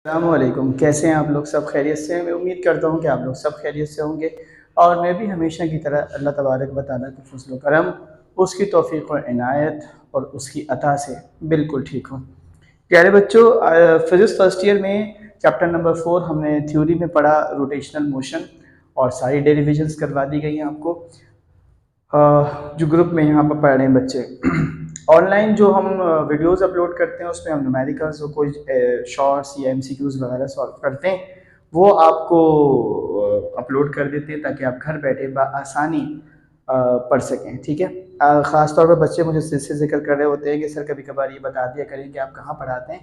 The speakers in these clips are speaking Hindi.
अस्सलामुअलैकुम, कैसे हैं आप लोग? सब खैरियत से हैं? मैं उम्मीद करता हूँ कि आप लोग सब खैरियत से होंगे और मैं भी हमेशा की तरह अल्लाह तबारक व तआला के फज़ल व करम, उसकी तौफ़ीक़ व इनायत और उसकी अता से बिल्कुल ठीक हूँ। प्यारे बच्चों, फ़िज़िक्स फ़र्स्ट ईयर में चैप्टर नंबर 4 हमने थ्योरी में पढ़ा रोटेशनल मोशन और सारी डेरिवेशंस करवा दी गई हैं आपको। जो ग्रुप में यहाँ पर पढ़ रहे हैं बच्चे ऑनलाइन जो हम वीडियोस अपलोड करते हैं उसमें हम न्यूमेरिकल्स और कोई शॉर्ट्स या एमसीक्यूज वगैरह सॉल्व करते हैं, वो आपको अपलोड कर देते हैं ताकि आप घर बैठे आसानी पढ़ सकें। ठीक है। ख़ास तौर पर बच्चे मुझे से जिक्र कर रहे होते हैं कि सर कभी कभार ये बता दिया करें कि आप कहाँ पढ़ाते हैं।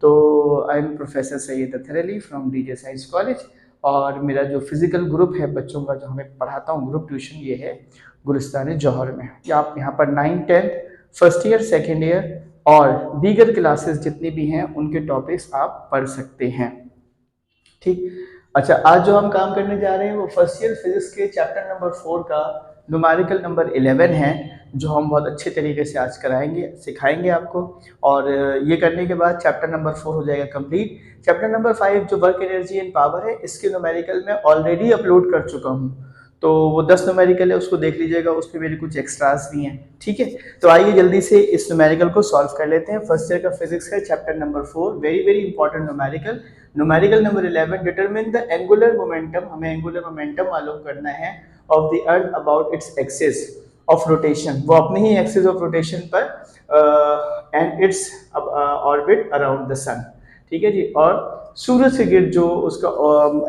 तो I am professor Syed Attar Ali from DJ science college और मेरा जो फिज़िकल ग्रुप है बच्चों का जो हमें पढ़ाता हूँ ग्रुप ट्यूशन, ये है गुलिस्तान जौहर में। कि आप यहाँ पर 9th-10th first year second year और दीगर क्लासेस जितनी भी हैं उनके टॉपिक्स आप पढ़ सकते हैं। ठीक। अच्छा, आज जो हम काम करने जा रहे हैं वो फर्स्ट ईयर फिजिक्स के चैप्टर नंबर 4 का न्यूमेरिकल नंबर 11 है, जो हम बहुत अच्छे तरीके से आज कराएंगे, सिखाएंगे आपको। और ये करने के बाद चैप्टर नंबर 4 हो जाएगा कंप्लीट। चैप्टर नंबर 5 जो वर्क एनर्जी एंड पावर है, इसके न्यूमेरिकल में ऑलरेडी अपलोड कर चुका हूँ, तो वो 10 न्यूमेरिकल है, उसको देख लीजिएगा, उस पर मेरे कुछ एक्स्ट्रास भी हैं। ठीक है। तो आइए जल्दी से इस न्यूमेरिकल को सॉल्व कर लेते हैं। फर्स्ट ईयर का फिजिक्स है chapter number 4, very very important numerical. Numerical number 11, determine the angular momentum. हमें एंगुलर मोमेंटम मालूम करना है of the earth about its axis of rotation, वो अपने ही एक्सिस ऑफ रोटेशन पर and its orbit around the sun. ठीक है जी। और सूरज से गिर्द जो उसका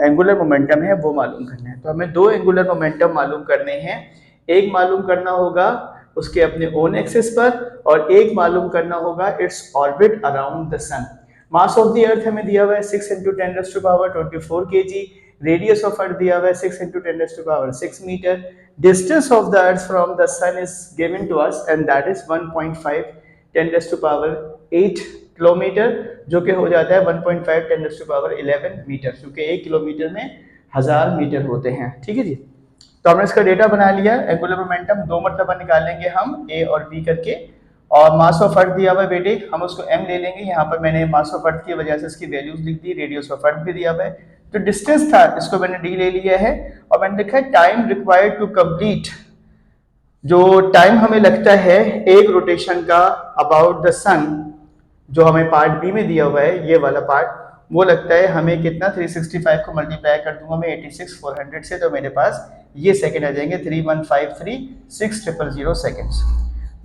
एंगुलर मोमेंटम है वो मालूम करना है। तो हमें दो एंगुलर मोमेंटम मालूम करने हैं। एक मालूम करना होगा उसके अपने ओन एक्सिस पर और एक मालूम करना होगा it's orbit around the sun. Mass of the earth हमें दिया हुआ है 6 × 10⁻24 kg। रेडियस ऑफ अर्थ दिया हुआ है 6 × 10⁻6 metre. Distance of the earth from the sun is given to us and that is 1.5 10⁸8 kilometre, जो कि हो जाता है 1.5 10⁻11 मीटर, क्योंकि 1 किलोमीटर में 1000 मीटर होते हैं। ठीक है जी। तो हमने इसका डेटा बना लिया। एंगुलर मोमेंटम दो मरतबा निकालेंगे हम, ए और बी करके। और मास ऑफ अर्थ दिया हुआ है बेटे, हम उसको m ले लेंगे। यहाँ पर मैंने मास ऑफ अर्थ की वजह से इसकी वैल्यूज लिख दी। रेडियस ऑफ अर्थ भी दिया हुआ है। तो डिस्टेंस था, इसको मैंने d ले लिया है। और मैंने लिखा है टाइम रिक्वायर्ड टू कंप्लीट, जो टाइम हमें लगता है एक रोटेशन का अबाउट द सन, जो हमें पार्ट बी में दिया हुआ है, ये वाला पार्ट, वो लगता है हमें कितना, 365 को मल्टीप्लाई कर दूंगा मैं 86,400 से, तो मेरे पास ये सेकंड आ जाएंगे 31536,000 सेकंड्स।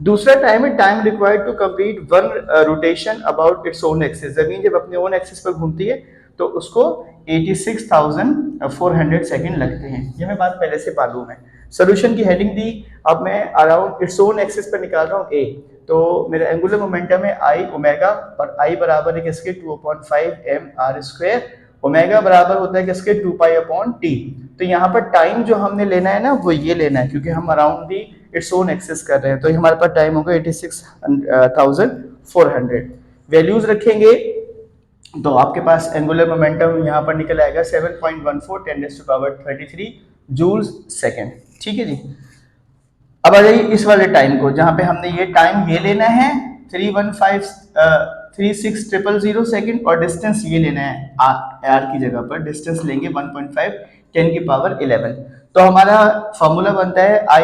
दूसरा टाइम है time required to complete one rotation about its own axis. जमीन जब अपने ओन एक्सिस पर घूमती है तो उसको 86,400 सेकंड लगते हैं। ये हमें बात पहले से मालूम है। सोल्यूशन की हेडिंग दी। अब मैं अराउंड इट्स ओन एक्सिस पर निकाल रहा हूँ ए। तो मेरा एंगुलर मोमेंटम है आई ओमेगा, और आई बराबर है किसके, 2/5 mr²। ओमेगा बराबर होता है किसके, 2π/t। तो यहाँ पर टाइम जो हमने लेना है ना, वो ये लेना है, क्योंकि हम around the its own axis कर रहे हैं। तो हमारे पास टाइम होगा 86,400। वैल्यूज रखेंगे तो आपके पास एंगुलर मोमेंटम यहाँ पर निकल आएगा 7.14 10⁻33 जूल्स सेकेंड। ठीक है जी। अब आ जाइए इस वाले टाइम को, जहाँ पे हमने ये टाइम ये लेना है 31536,000 सेकेंड, और डिस्टेंस ये लेना है आर की जगह पर डिस्टेंस लेंगे 1.5 10⁻11। तो हमारा फॉर्मूला बनता है I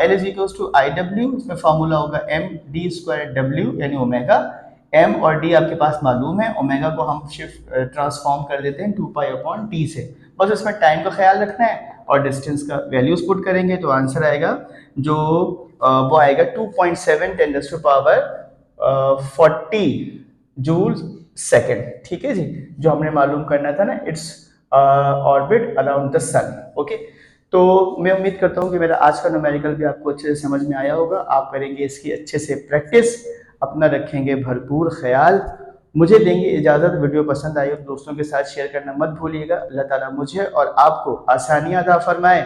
L is equals to I W. इसमें फॉर्मूला होगा md²w यानी ओमेगा। m और d आपके पास मालूम है। ओमेगा को हम शिफ्ट ट्रांसफॉर्म कर देते हैं 2π/t से। बस इसमें टाइम का ख्याल रखना है और डिस्टेंस का वैल्यूज पुट करेंगे तो आंसर आएगा जो वो आएगा 2.7 10⁻40 जूल सेकेंड। ठीक है जी। जो हमने मालूम करना था ना, it's orbit around the sun. Okay. तो मैं उम्मीद करता हूँ कि मेरा आज का न्यूमेरिकल भी आपको अच्छे से समझ में आया होगा। आप करेंगे इसकी अच्छे से प्रैक्टिस, अपना रखेंगे भरपूर ख्याल। मुझे देंगे इजाज़त। वीडियो पसंद आई और दोस्तों के साथ शेयर करना मत भूलिएगा। अल्लाह ताला मुझे और आपको आसानियाँ अता फरमाए।